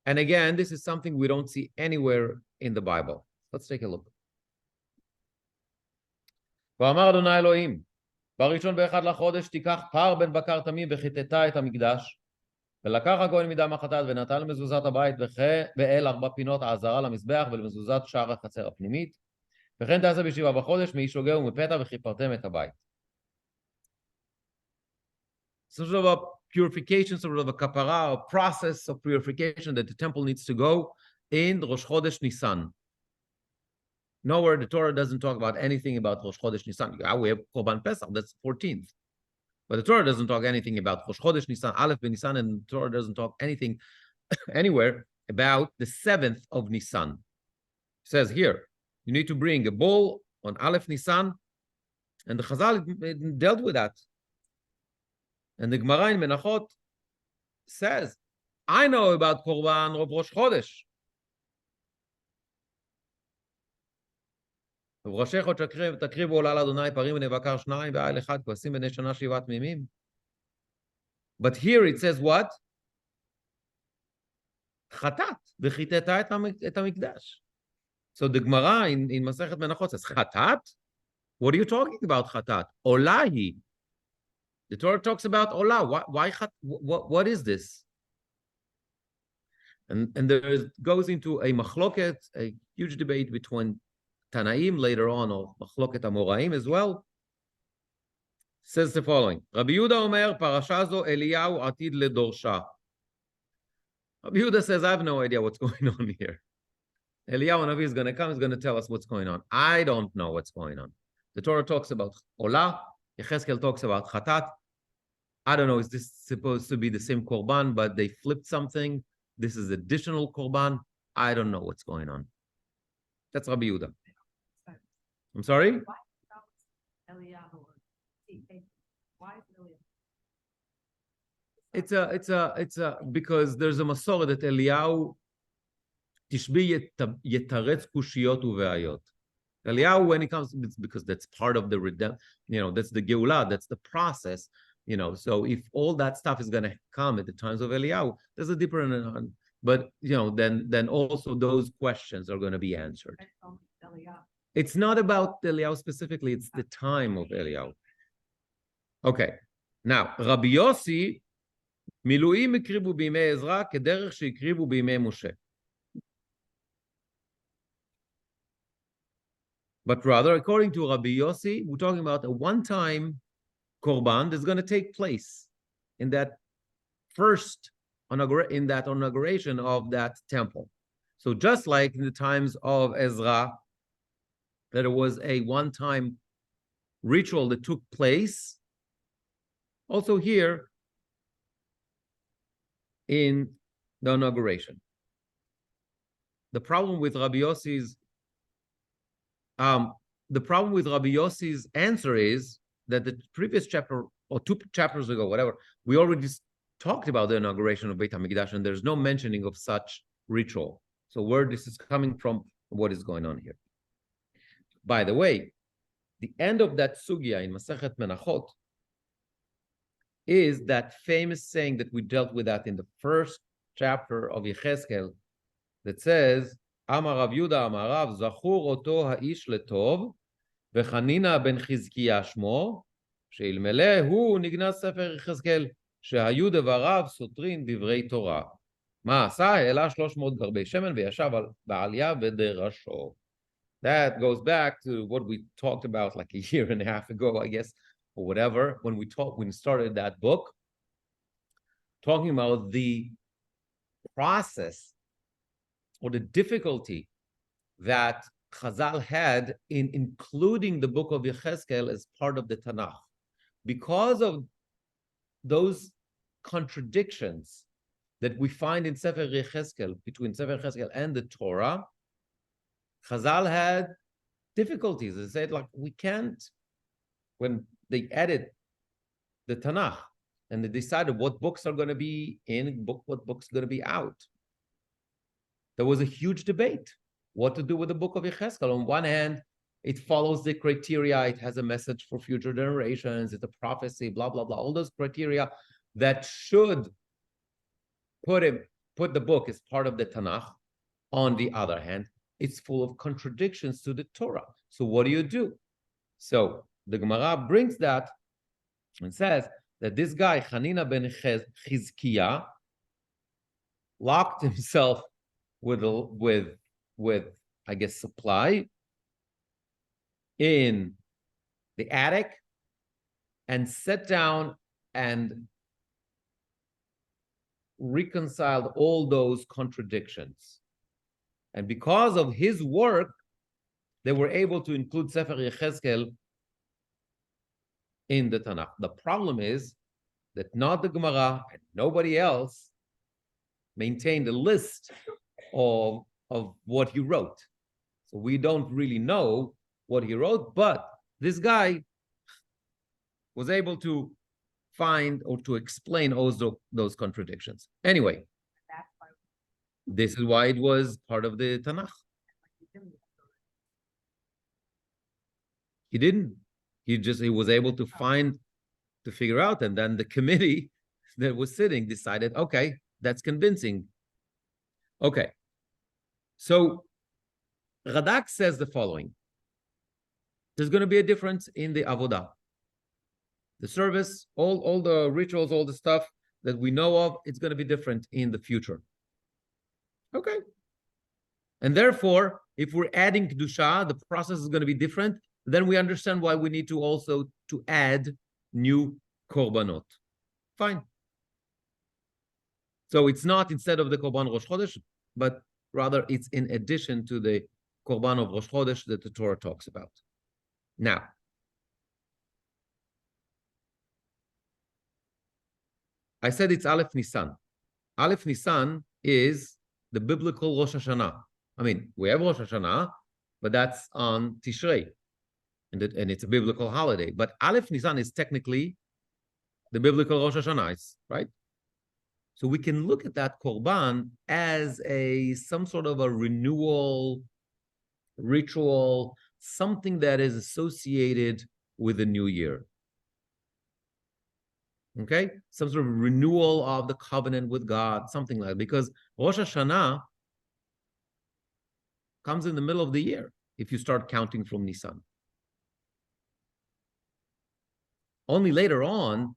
And again, this is something we don't see anywhere in the Bible. Let's take a look. ואמר אדוני אלוהים, בראשון ואחד לחודש תיקח פר בן בקר תמים וחיטטה את המקדש, ולקח הכהן מדם החטאת ונתן למזוזת הבית ואל 4 פינות העזרה למזבח ולמזוזת שער החצר הפנימית, וכן תעשה ב7 בחודש מאיש הוגה ומפתע וכיפרתם את הבית. Sort of a purification, sort of a kapara, a process of purification that the temple needs to go in Rosh Chodesh Nisan. Nowhere the Torah doesn't talk about anything about Rosh Chodesh Nisan. We have Korban Pesach, that's 14th. But the Torah doesn't talk anything about Rosh Chodesh Nisan, Aleph ben Nisan, and the Torah doesn't talk anything anywhere about the 7th of Nisan. It says here, you need to bring a bull on Aleph Nisan, and the Chazal dealt with that. And the Gemara in Menachot says, I know about Korban of Rosh Chodesh. ובראשך עוד תקריבו עולה לאדוני פרים בני בקר 2 ועיל 1 כבשים בני שנה 7 תמימים. But here it says what? חטאת, וחיטטה את המקדש. So the Gemara in Masechet Menachot says, חטאת? What are you talking about, חטאת? עולה היא. The Torah talks about עולה. What is this? And there goes into a machloket, a huge debate between Tanaim later on, or Machloket Amoraim as well, says the following. Rabbi Yehuda Omer, Parasha zo Eliyahu atid ledorsha. Rabbi Yehuda says, I have no idea what's going on here. Eliyahu Navi is going to come, he's going to tell us what's going on. I don't know what's going on. The Torah talks about Olah, Yechezkel talks about Chatat. I don't know, is this supposed to be the same Korban, but they flipped something? This is additional Korban? I don't know what's going on. That's Rabbi Yehuda. I'm sorry? Why Eliyahu? Why is Eliyahu? It's a because there's a Masorah that Eliyahu Tishbi yetaretz kushiyot uveayot. Eliyahu, when he comes, it's because that's part of the redemption, that's the Geulah, that's the process, so if all that stuff is going to come at the times of Eliyahu, there's a deeper, but, then also those questions are going to be answered. It's not about Eliyahu specifically, it's the time of Eliyahu. Okay, now, Rabbi Yossi, מילואים הקריבו בימי עזרא כדרך שהקריבו בימי משה. But rather, according to Rabbi Yossi, we're talking about a one-time korban that's going to take place in that inauguration of that temple. So just like in the times of Ezra, that it was a one-time ritual that took place, also here in the inauguration. The problem with Rabbi Yossi's answer is that the previous chapter or 2 chapters ago, whatever, we already talked about the inauguration of Beit HaMikdash, and there's no mentioning of such ritual. So where this is coming from, what is going on here? By the way, the end of that sugya in Masechet Menachot is that famous saying that we dealt with that in the first chapter of Yechezkel that says, Amar Rav Yuda Amar Rav, Zachur oto ha'ish letov, v'chanina ben Chizkiya shmo, she'ilmele hu nignas sefer Yechezkel, שהיו דבריו סותרים דברי תורה. מה עשה? העלה 300 גרבי שמן וישב בעלייה ודרשו. That goes back to what we talked about like a year and a half ago, I guess, or whatever, when we started that book, talking about the process or the difficulty that Chazal had in including the book of Yechezkel as part of the Tanakh. Because of those contradictions that we find in Sefer Yechezkel, between Sefer Yechezkel and the Torah, Chazal had difficulties. They said, like, we can't, when they added the Tanakh and they decided what books are going to be in, what books are going to be out, there was a huge debate what to do with the book of Yechezkel. On one hand, it follows the criteria, it has a message for future generations, it's a prophecy, blah, blah, blah, all those criteria that should put the book as part of the Tanakh. On the other hand, it's full of contradictions to the Torah. So what do? So the Gemara brings that and says that this guy, Hanina ben Chizkiya, locked himself with I guess supply in the attic and sat down and reconciled all those contradictions. And because of his work, they were able to include Sefer Yechezkel in the Tanakh. The problem is that not the Gemara and nobody else maintained a list of what he wrote. So we don't really know what he wrote, but this guy was able to find or to explain all those contradictions. Anyway, this is why it was part of the Tanakh. He didn't. He was able to figure out, and then the committee that was sitting decided, okay, that's convincing. Okay. So Radak says the following. There's going to be a difference in the avodah. The service, all the rituals, all the stuff that we know of, it's going to be different in the future. Okay. And therefore, if we're adding Kedusha, the process is going to be different. Then we understand why we need to also to add new korbanot. Fine. So it's not instead of the korban Rosh Chodesh, but rather it's in addition to the korban of Rosh Chodesh that the Torah talks about. Now, I said it's Aleph Nisan. Aleph Nisan is the biblical Rosh Hashanah. I mean, we have Rosh Hashanah, but that's on Tishrei, and it's a biblical holiday. But Aleph Nisan is technically the biblical Rosh Hashanah, right? So we can look at that korban as some sort of a renewal, ritual, something that is associated with the new year. Okay? Some sort of renewal of the covenant with God, something like that. Because Rosh Hashanah comes in the middle of the year if you start counting from Nisan. Only later on,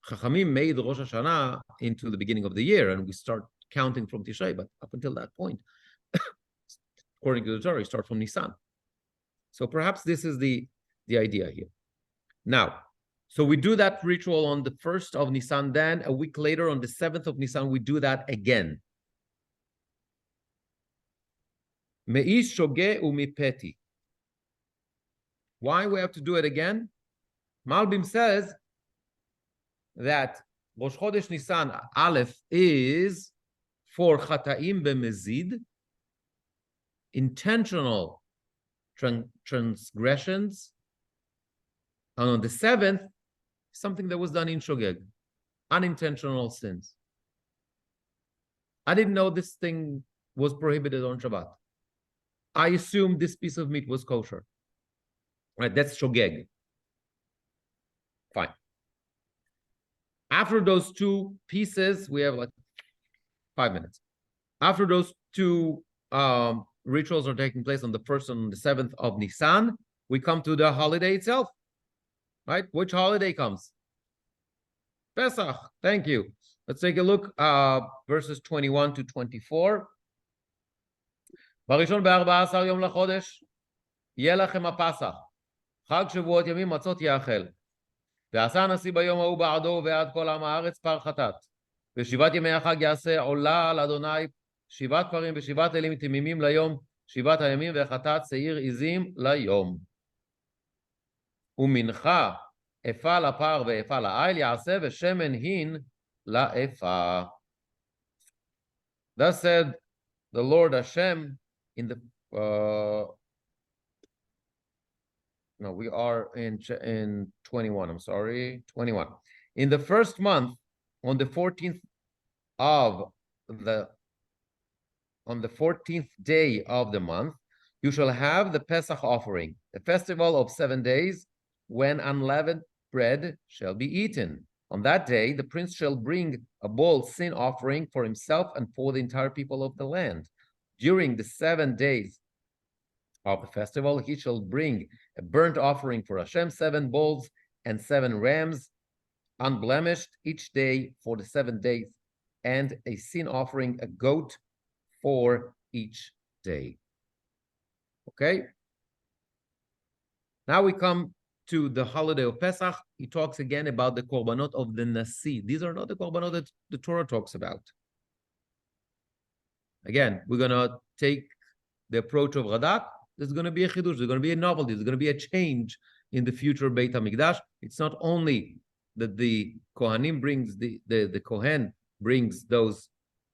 Chachamim made Rosh Hashanah into the beginning of the year, and we start counting from Tishrei. But up until that point, according to the Torah, you start from Nisan. So perhaps this is the idea here. Now, so we do that ritual on the 1st of Nisan. Then a week later, on the 7th of Nisan, we do that again. Me'ish shoge umipeti. Why we have to do it again? Malbim says that Rosh Chodesh Nisan Aleph is for Chataim b'mezid, intentional transgressions, and on the 7th, something that was done in Shogeg. unintentional sins. I didn't know this thing was prohibited on Shabbat. I assumed this piece of meat was kosher. Right, that's shogeg. Fine. After those two pieces, we have like 5 minutes. After those two rituals are taking place on the 1st and the 7th of Nisan, we come to the holiday itself. Right? Which holiday comes? Pesach. Thank you. Let's take a look. Verses 21 to 24. בראשון ב14 יום לחודש, יהיה לכם הפסח. חג שבועות ימים מצות יאכל. ועשה הנשיא ביום ההוא בעדו ועד כל עם הארץ פר חטאת. ושבעת ימי החג יעשה עולה על אדוני 7 פרים ו7 אלים תמימים ליום 7 הימים וחטאת שעיר עזים ליום. ומנחה אפה לפר ואפה לעיל יעשה ושמן הין לאפה. Thus said the Lord Hashem in the no, we are in 21. I'm sorry, 21. In the first month, on the 14th day of the month, you shall have the Pesach offering, a festival of 7 days, when unleavened bread shall be eaten. On that day, the prince shall bring a bowl sin offering for himself and for the entire people of the land. During the 7 days of the festival, he shall bring a burnt offering for Hashem, 7 bulls and 7 rams, unblemished each day for the 7 days, and a sin offering, a goat for each day. Okay? Now we come to the holiday of Pesach. He talks again about the korbanot of the Nasi. These are not the korbanot that the Torah talks about. Again, we're going to take the approach of Radak. There's going to be a chidush, there's going to be a novelty, there's going to be a change in the future Beit HaMikdash. It's not only that the Kohanim brings, the Kohen brings those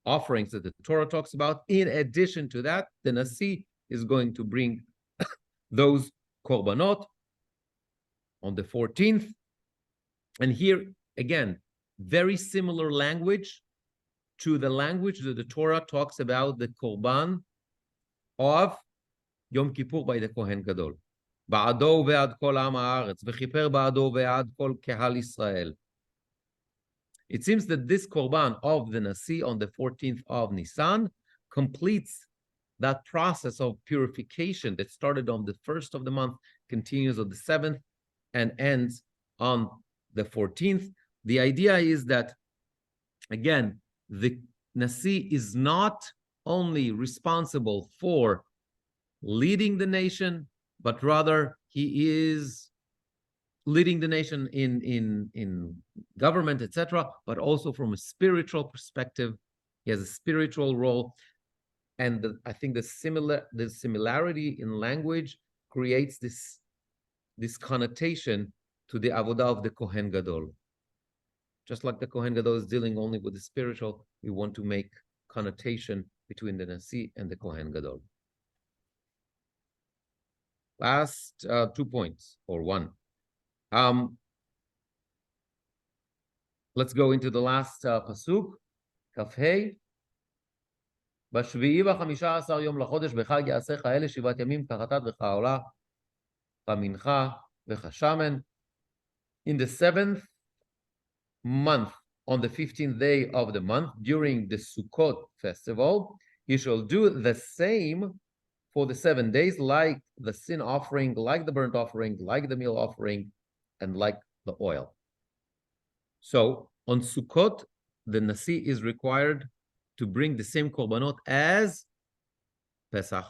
offerings that the Torah talks about. In addition to that, the Nasi is going to bring those korbanot on the 14th. And here, again, very similar language to the language that the Torah talks about the korban of Yom Kippur by the Kohen Gadol. בעדו ועד כל עם הארץ, וכיפר בעדו ועד כל קהל ישראל. It seems that this korban of the Nasi on the 14th of Nisan completes that process of purification that started on the 1st of the month, continues on the 7th, and ends on the 14th. The idea is that, again, the Nasi is not only responsible for leading the nation, but rather he is leading the nation in government, etc., but also from a spiritual perspective. He has a spiritual role. And I think the similarity in language creates this connotation to the avodah of the Kohen Gadol. Just like the Kohen Gadol is dealing only with the spiritual, we want to make connotation between the Nasi and the Kohen Gadol. Last 2 points, or 1. Let's go into the last pasuk, Kafhei. בשביעי ו15 יום לחודש בחג יעשיך אלה 7 ימים כחטאת וכעולה כמנחה וכשמן. In the 7th month, on the 15th day of the month, during the Sukkot festival, you shall do the same for the 7 days, like the sin offering, like the burnt offering, like the meal offering, and like the oil. So on Sukkot, the Nasi is required to bring the same korbanot as Pesach.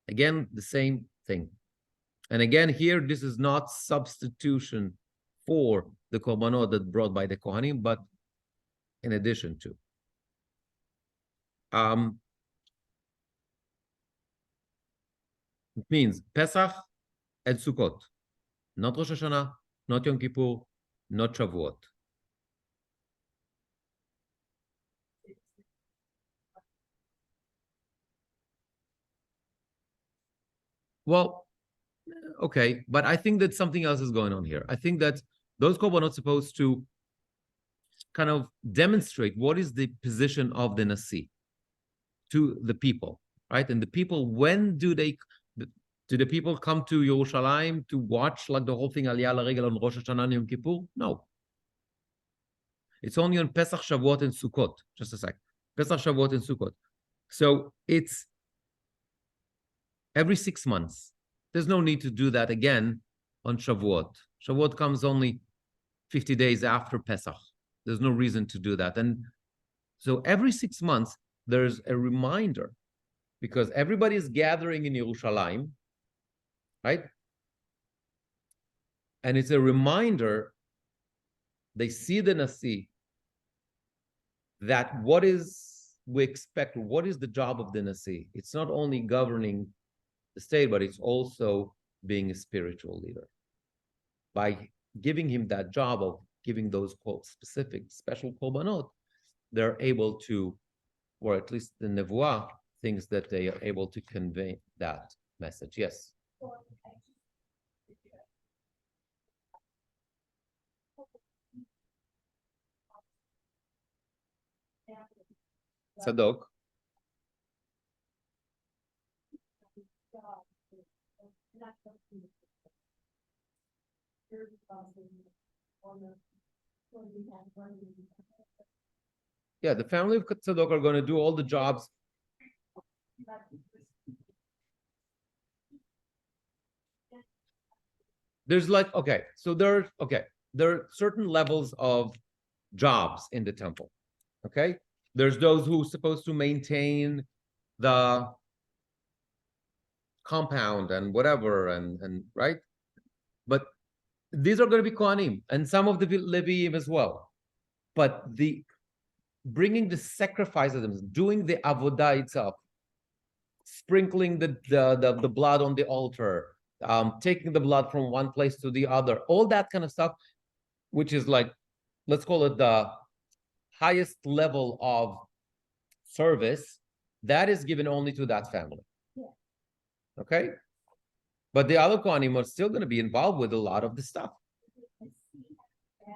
Again, the same thing. And again, here, this is not substitution for the korbanot that brought by the Kohanim, but in addition to. It means Pesach and Sukkot, not Rosh Hashanah, not Yom Kippur, not Shavuot. Well, okay, but I think that something else is going on here. I think that those korbanot supposed to kind of demonstrate what is the position of the Nasi to the people, right? And the people, when do the people come to Yerushalayim to watch like the whole thing Aliyah L'Regel on Rosh Hashanah and Yom Kippur? No. It's only on Pesach, Shavuot, and Sukkot. Just a sec. Pesach, Shavuot, and Sukkot. So it's every 6 months. There's no need to do that again on Shavuot. Shavuot comes only 50 days after Pesach. There's no reason to do that. And so every 6 months, there's a reminder because everybody is gathering in Yerushalayim, right? And it's a reminder, they see the Nasi, that what is we expect, what is the job of the Nasi? It's not only governing the state, but it's also being a spiritual leader. By giving him that job of giving those specific, special korbanot, they're able to, or at least the nevuah thinks that they are able to convey that message. Yes. Tzadok. Yeah, the family of Tzadok are going to do all the jobs. There's like, okay, so there are certain levels of jobs in the temple. Okay, there's those who are supposed to maintain the compound and whatever, and right, but these are going to be Kohanim and some of the Leviim as well. But the bringing the sacrifices, doing the avodah itself, sprinkling the blood on the altar, taking the blood from one place to the other, all that kind of stuff, which is like, let's call it the highest level of service, that is given only to that family. Yeah. Okay? But the other Kohanim are still going to be involved with a lot of the stuff.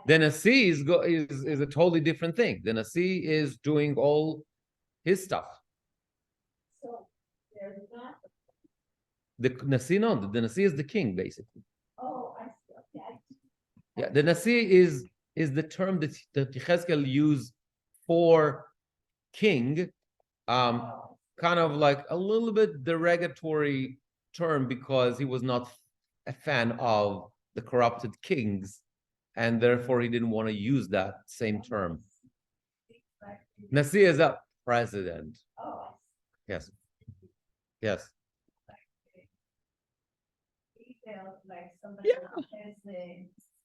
The Nasi is a totally different thing. The Nasi is doing all his stuff. So there's not the Nasi, no, the Nasi is the king, basically. Oh, I see. Okay. Yeah, the Nasi is the term that Yechezkel used for king, kind of like a little bit derogatory term because he was not a fan of the corrupted kings, and therefore he didn't want to use that same term. Nasi is a president. Oh, yes. Yes. Like somebody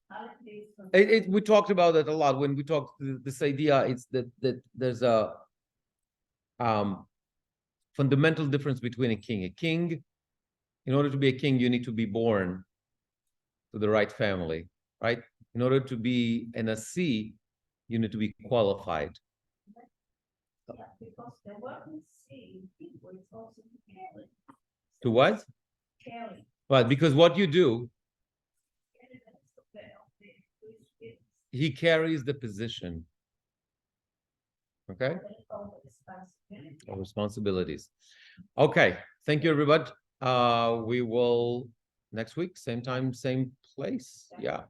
has we talked about it a lot when we talked this idea. It's that there's a fundamental difference between a king. A king, in order to be a king, you need to be born to the right family, right? In order to be an Nasi, you need to be qualified. Yeah, because the word Nasi people is also carry. To what? Carry. Right, because what you do, he carries the position. Okay? Or responsibilities. Okay. Thank you, everybody. We will next week, same time, same place. Yeah.